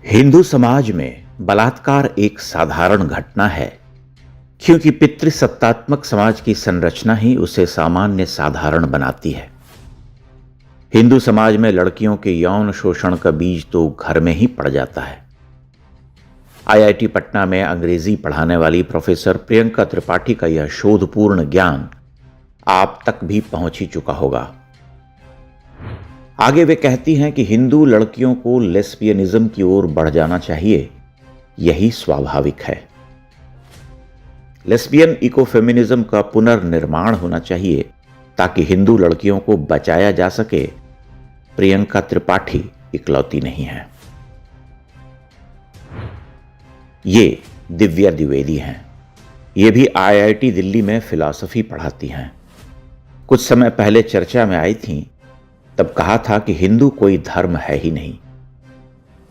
हिंदू समाज में बलात्कार एक साधारण घटना है, क्योंकि पितृसत्तात्मक समाज की संरचना ही उसे सामान्य साधारण बनाती है। हिंदू समाज में लड़कियों के यौन शोषण का बीज तो घर में ही पड़ जाता है। आईआईटी पटना में अंग्रेजी पढ़ाने वाली प्रोफेसर प्रियंका त्रिपाठी का यह शोधपूर्ण ज्ञान आप तक भी पहुंच ही चुका होगा। आगे वे कहती हैं कि हिंदू लड़कियों को लेस्बियनिज्म की ओर बढ़ जाना चाहिए, यही स्वाभाविक है। लेस्बियन इकोफेमिनिज्म का पुनर्निर्माण होना चाहिए ताकि हिंदू लड़कियों को बचाया जा सके। प्रियंका त्रिपाठी इकलौती नहीं है। ये दिव्या द्विवेदी हैं। ये भी आईआईटी दिल्ली में फिलॉसफी पढ़ाती हैं। कुछ समय पहले चर्चा में आई थीं, तब कहा था कि हिंदू कोई धर्म है ही नहीं।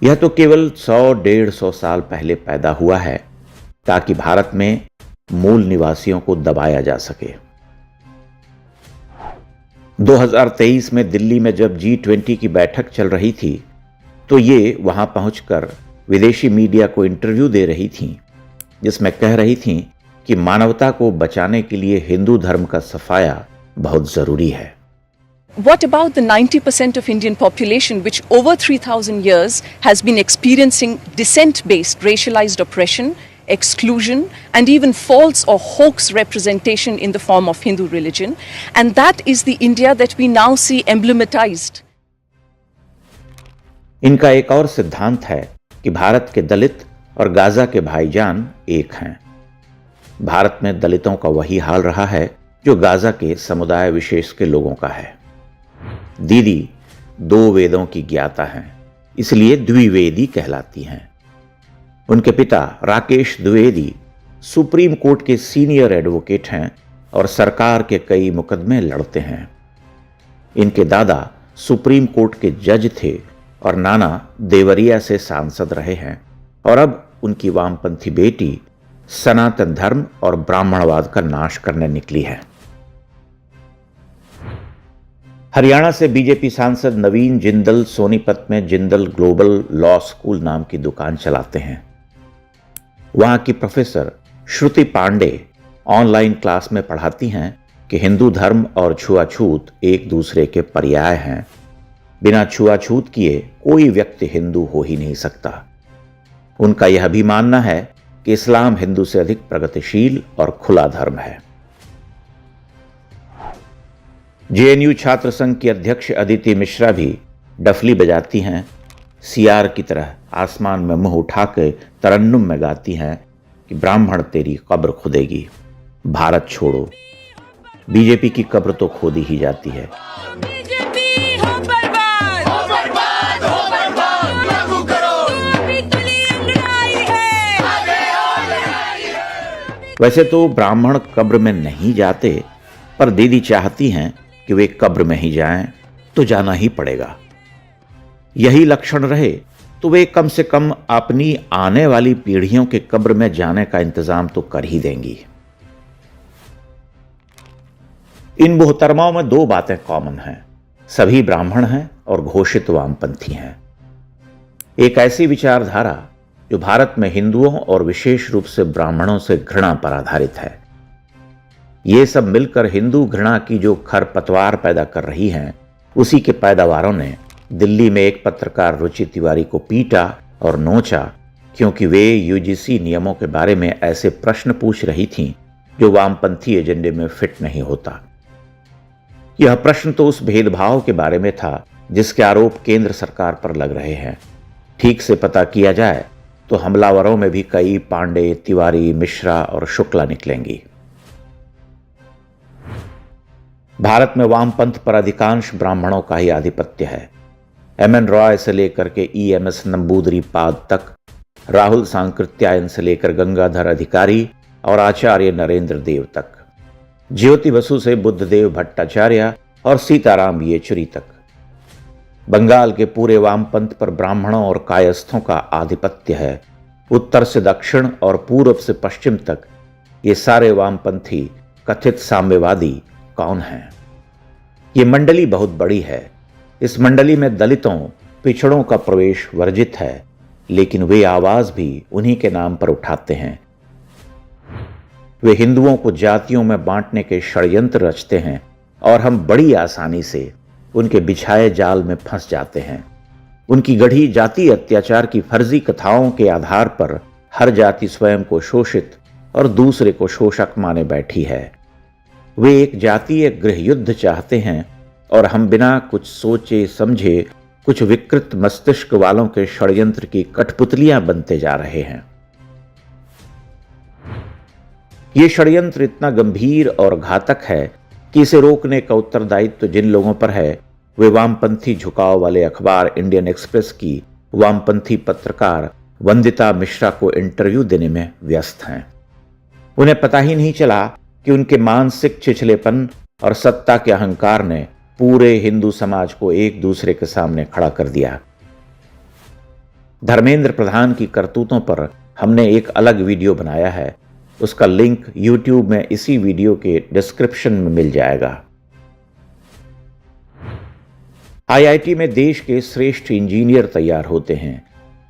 यह तो केवल 100-150 साल पहले पैदा हुआ है ताकि भारत में मूल निवासियों को दबाया जा सके। 2023 में दिल्ली में जब G20 की बैठक चल रही थी तो ये वहां पहुंचकर विदेशी मीडिया को इंटरव्यू दे रही थीं, जिसमें कह रही थीं कि मानवता को बचाने के लिए हिंदू धर्म का सफाया बहुत जरूरी है। What about the 90% of Indian population which over 3,000 years has been experiencing descent-based racialized oppression, exclusion and even false or hoax representation in the form of Hindu religion, and that is the India that we now see emblematized. इनका एक और सिद्धांत है कि भारत के दलित और Gaza के भाईजान एक हैं। भारत में दलितों का वही हाल रहा है जो गाजा के समुदाय विशेष के लोगों का है। दीदी 2 वेदों की ज्ञाता हैं, इसलिए द्विवेदी कहलाती हैं। उनके पिता राकेश द्विवेदी सुप्रीम कोर्ट के सीनियर एडवोकेट हैं और सरकार के कई मुकदमे लड़ते हैं। इनके दादा सुप्रीम कोर्ट के जज थे और नाना देवरिया से सांसद रहे हैं, और अब उनकी वामपंथी बेटी सनातन धर्म और ब्राह्मणवाद का नाश करने निकली है। हरियाणा से बीजेपी सांसद नवीन जिंदल सोनीपत में जिंदल ग्लोबल लॉ स्कूल नाम की दुकान चलाते हैं। वहां की प्रोफेसर श्रुति पांडे ऑनलाइन क्लास में पढ़ाती हैं कि हिंदू धर्म और छुआछूत एक दूसरे के पर्याय हैं। बिना छुआछूत किए कोई व्यक्ति हिंदू हो ही नहीं सकता। उनका यह भी मानना है कि इस्लाम हिंदू से अधिक प्रगतिशील और खुला धर्म है। जेएनयू छात्र संघ की अध्यक्ष अदिति मिश्रा भी डफली बजाती हैं। सियार की तरह आसमान में मुंह उठा के तरन्नुम में गाती हैं कि ब्राह्मण तेरी कब्र खुदेगी, भारत छोड़ो। बीजेपी की कब्र तो खोदी ही जाती है। वैसे तो ब्राह्मण कब्र में नहीं जाते, पर दीदी चाहती हैं कि वे कब्र में ही जाएं, तो जाना ही पड़ेगा। यही लक्षण रहे तो वे कम से कम अपनी आने वाली पीढ़ियों के कब्र में जाने का इंतजाम तो कर ही देंगी। इन मोहतरमाओं में 2 बातें कॉमन हैं। सभी ब्राह्मण हैं और घोषित वामपंथी हैं। एक ऐसी विचारधारा जो भारत में हिंदुओं और विशेष रूप से ब्राह्मणों से घृणा पर आधारित है। ये सब मिलकर हिंदू घृणा की जो खरपतवार पैदा कर रही हैं, उसी के पैदावारों ने दिल्ली में एक पत्रकार रुचि तिवारी को पीटा और नोचा, क्योंकि वे यूजीसी नियमों के बारे में ऐसे प्रश्न पूछ रही थीं जो वामपंथी एजेंडे में फिट नहीं होता। यह प्रश्न तो उस भेदभाव के बारे में था जिसके आरोप केंद्र सरकार पर लग रहे हैं। ठीक से पता किया जाए तो हमलावरों में भी कई पांडे, तिवारी, मिश्रा और शुक्ला निकलेंगी। भारत में वामपंथ पर अधिकांश ब्राह्मणों का ही आधिपत्य है। एमएन रॉय से लेकर के ईएमएस नंबूदरीपाद तक, राहुल सांकृत्यायन से लेकर गंगाधर अधिकारी और आचार्य नरेंद्र देव तक, ज्योति बसु से बुद्धदेव भट्टाचार्य और सीताराम येचुरी तक। बंगाल के पूरे वामपंथ पर ब्राह्मणों और कायस्थों का आधिपत्य है। उत्तर से दक्षिण और पूर्व से पश्चिम तक ये सारे वामपंथी कथित साम्यवादी कौन हैं? ये मंडली बहुत बड़ी है। इस मंडली में दलितों, पिछड़ों का प्रवेश वर्जित है, लेकिन वे आवाज भी उन्हीं के नाम पर उठाते हैं। वे हिंदुओं को जातियों में बांटने के षड्यंत्र रचते हैं और हम बड़ी आसानी से उनके बिछाए जाल में फंस जाते हैं। उनकी गढ़ी जाति अत्याचार की फर्जी कथाओं के आधार पर हर जाति स्वयं को शोषित और दूसरे को शोषक माने बैठी है। वे एक जातीय गृह युद्ध चाहते हैं और हम बिना कुछ सोचे समझे कुछ विकृत मस्तिष्क वालों के षड्यंत्र की कठपुतलियां बनते जा रहे हैं। यह षड्यंत्र इतना गंभीर और घातक है कि इसे रोकने का उत्तरदायित्व जिन लोगों पर है वे वामपंथी झुकाव वाले अखबार इंडियन एक्सप्रेस की वामपंथी पत्रकार वंदिता मिश्रा को इंटरव्यू देने में व्यस्त हैं। उन्हें पता ही नहीं चला कि उनके मानसिक छिछलेपन और सत्ता के अहंकार ने पूरे हिंदू समाज को एक दूसरे के सामने खड़ा कर दिया। धर्मेंद्र प्रधान की करतूतों पर हमने एक अलग वीडियो बनाया है, उसका लिंक YouTube में इसी वीडियो के डिस्क्रिप्शन में मिल जाएगा। IIT में देश के श्रेष्ठ इंजीनियर तैयार होते हैं।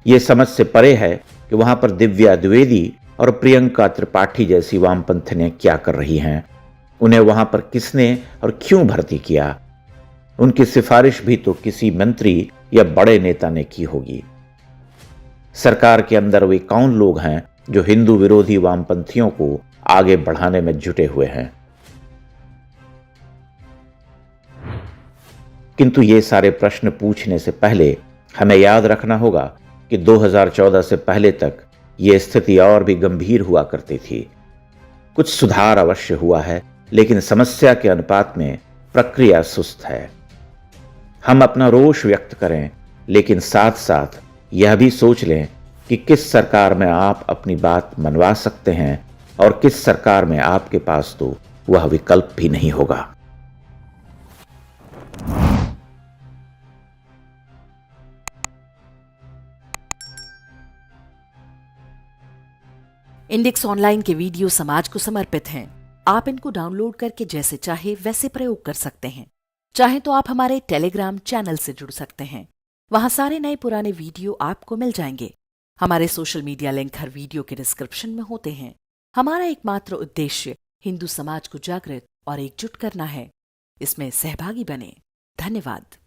यह समझ से परे है कि वहां पर दिव्या द्विवेदी और प्रियंका त्रिपाठी जैसी वामपंथियां क्या कर रही हैं। उन्हें वहां पर किसने और क्यों भर्ती किया? उनकी सिफारिश भी तो किसी मंत्री या बड़े नेता ने की होगी। सरकार के अंदर वे कौन लोग हैं जो हिंदू विरोधी वामपंथियों को आगे बढ़ाने में जुटे हुए हैं? किंतु ये सारे प्रश्न पूछने से पहले हमें याद रखना होगा कि 2014 से पहले तक यह स्थिति और भी गंभीर हुआ करती थी। कुछ सुधार अवश्य हुआ है, लेकिन समस्या के अनुपात में प्रक्रिया सुस्त है। हम अपना रोष व्यक्त करें, लेकिन साथ साथ यह भी सोच लें कि किस सरकार में आप अपनी बात मनवा सकते हैं और किस सरकार में आपके पास तो वह विकल्प भी नहीं होगा। इंडेक्स ऑनलाइन के वीडियो समाज को समर्पित हैं। आप इनको डाउनलोड करके जैसे चाहे वैसे प्रयोग कर सकते हैं। चाहे तो आप हमारे टेलीग्राम चैनल से जुड़ सकते हैं। वहां सारे नए पुराने वीडियो आपको मिल जाएंगे। हमारे सोशल मीडिया लिंक हर वीडियो के डिस्क्रिप्शन में होते हैं। हमारा एकमात्र उद्देश्य हिंदू समाज को जागृत और एकजुट करना है। इसमें सहभागी बने। धन्यवाद।